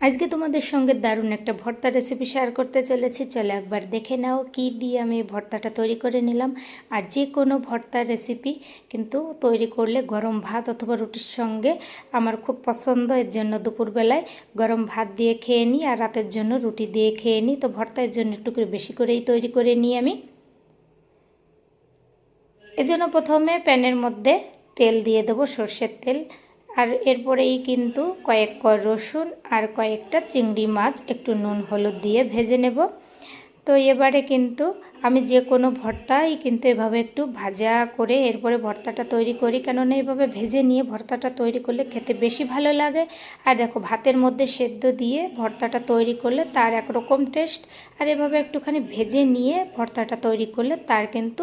আজকে তোমাদের সঙ্গে দারুণ একটা ভর্তা রেসিপি শেয়ার করতে চলেছি। চলো একবার দেখে নাও কি দিয়ে আমি ভর্তাটা তৈরি করে নিলাম। আর যে কোনো ভর্তার রেসিপি কিন্তু তৈরি করলে গরম ভাত অথবা রুটির সঙ্গে আমার খুব পছন্দ। এর জন্য দুপুরবেলায় গরম ভাত দিয়ে খেয়ে নিই আর রাতের জন্য রুটি দিয়ে খেয়ে নিই। তো ভর্তার জন্য একটু করে বেশি করেই তৈরি করে নিই আমি। এজন্য প্রথমে প্যানের মধ্যে তেল দিয়ে দেবো, সর্ষের তেল। আর এরপরেই কিন্তু কয়েক কোয়া রসুন আর কয়েকটা চিংড়ি মাছ একটু নুন হলুদ দিয়ে ভেজে নেব। তো এবারে কিন্তু আমি যে কোনো ভর্তাই কিন্তু এভাবে একটু ভাজা করে এরপরে ভর্তাটা তৈরি করি, কেননা এভাবে ভেজে নিয়ে ভর্তাটা তৈরি করলে খেতে বেশি ভালো লাগে। আর দেখো, ভাতের মধ্যে সেদ্ধ দিয়ে ভর্তাটা তৈরি করলে তার একরকম টেস্ট, আর এভাবে একটুখানি ভেজে নিয়ে ভর্তাটা তৈরি করলে তার কিন্তু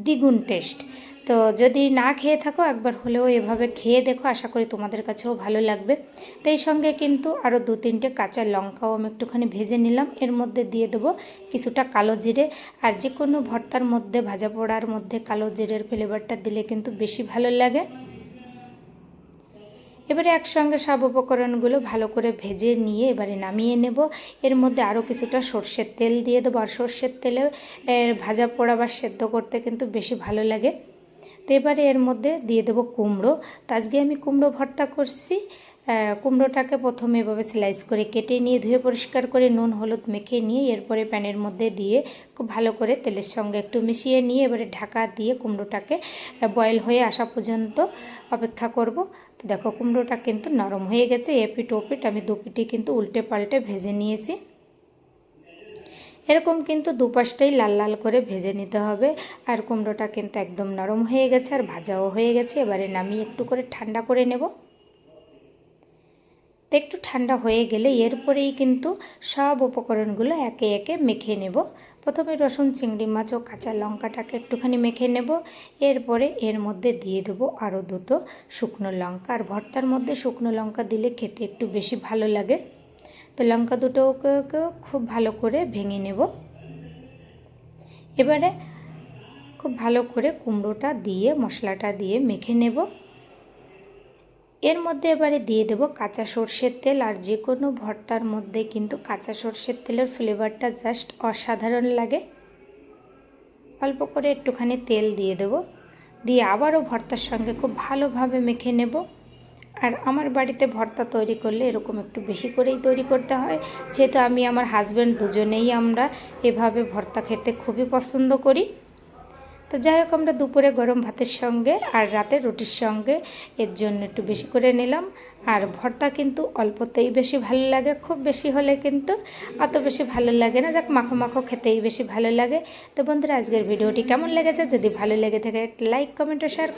দ্বিগুণ টেস্ট। তো যদি না খেয়ে থাকো একবার হলেও এভাবে খেয়ে দেখো, আশা করি তোমাদের কাছেও ভালো লাগবে। তো এই সঙ্গে কিন্তু আরও 2-3টে কাঁচা লঙ্কাও আমি একটুখানি ভেজে নিলাম। এর মধ্যে দিয়ে দেবো কিছুটা কালো জিরে। আর যে কোনো ভর্তার মধ্যে ভাজা পোড়ার মধ্যে কালো জিরের ফ্লেভারটা দিলে কিন্তু বেশি ভালো লাগে। এবারে একসঙ্গে সব উপকরণগুলো ভালো করে ভেজে নিয়ে এবারে নামিয়ে নেব। এর মধ্যে আরও কিছুটা সর্ষের তেল দিয়ে দেবো। আর সর্ষের তেলে ভাজা পোড়া বা সেদ্ধ করতে কিন্তু বেশি ভালো লাগে। তো এবারে এর মধ্যে দিয়ে দেবো কুমড়ো। তো আজকে আমি কুমড়ো ভর্তা করছি। কুমড়োটাকে প্রথমে এভাবে স্লাইস করে কেটে নিয়ে ধুয়ে পরিষ্কার করে নুন হলুদ মেখে নিয়ে এরপরে প্যানের মধ্যে দিয়ে খুব ভালো করে তেলের সঙ্গে একটু মিশিয়ে নিয়ে এবারে ঢাকা দিয়ে কুমড়োটাকে বয়েল হয়ে আসা পর্যন্ত অপেক্ষা করব। তো দেখো, কুমড়োটা কিন্তু নরম হয়ে গেছে। এপিট ওপিট আমি দুপিটি কিন্তু উল্টে পাল্টে ভেজে নিয়েছি। এরকম কিন্তু দুপাশটাই লাল লাল করে ভেজে নিতে হবে। আর কুমড়োটা কিন্তু একদম নরম হয়ে গেছে আর ভাজাও হয়ে গেছে। এবারে নামিয়ে একটু করে ঠান্ডা করে নেব। তো একটু ঠান্ডা হয়ে গেলে এরপরেই কিন্তু সব উপকরণগুলো একে একে মেখে নেব। প্রথমে রসুন চিংড়ি মাছ ও কাঁচা লঙ্কাটাকে একটুখানি মেখে নেব। এরপরে এর মধ্যে দিয়ে দেবো আরও 2টো শুকনো লঙ্কা। আর ভর্তার মধ্যে শুকনো লঙ্কা দিলে খেতে একটু বেশি ভালো লাগে। তো লঙ্কা দুটোকেও খুব ভালো করে ভেঙে নেব। এবারে খুব ভালো করে কুমড়োটা দিয়ে মশলাটা দিয়ে মেখে নেব। এর মধ্যে এবারে দিয়ে দেব কাঁচা সর্ষের তেল। আর যে কোনো ভর্তার মধ্যে কিন্তু কাঁচা সর্ষের তেলের ফ্লেভারটা জাস্ট অসাধারণ লাগে। অল্প করে একটুখানি তেল দিয়ে দেব, দিয়ে আবারও ভর্তার সঙ্গে খুব ভালোভাবে মেখে নেব। আর আমার বাড়িতে ভর্তা তৈরি করলে এরকম একটু বেশি করেই তৈরি করতে হয়, যেহেতু আমি আমার হাজব্যান্ড দুজনেই আমরা এভাবে ভর্তা খেতে খুবই পছন্দ করি। তো যাই হোক, আমরা দুপুরে গরম ভাতের সঙ্গে আর রাতে রুটির সঙ্গে এর জন্য একটু বেশি করে নিলাম। আর ভর্তা কিন্তু অল্পতেই বেশি ভালো লাগে, খুব বেশি হলে কিন্তু অত বেশি ভালো লাগে না। যাক, মাখো মাখো খেতেই বেশি ভালো লাগে। তো বন্ধুরা, আজকের ভিডিওটি কেমন লেগেছে? যদি ভালো লেগে থাকে লাইক কমেন্ট ও শেয়ার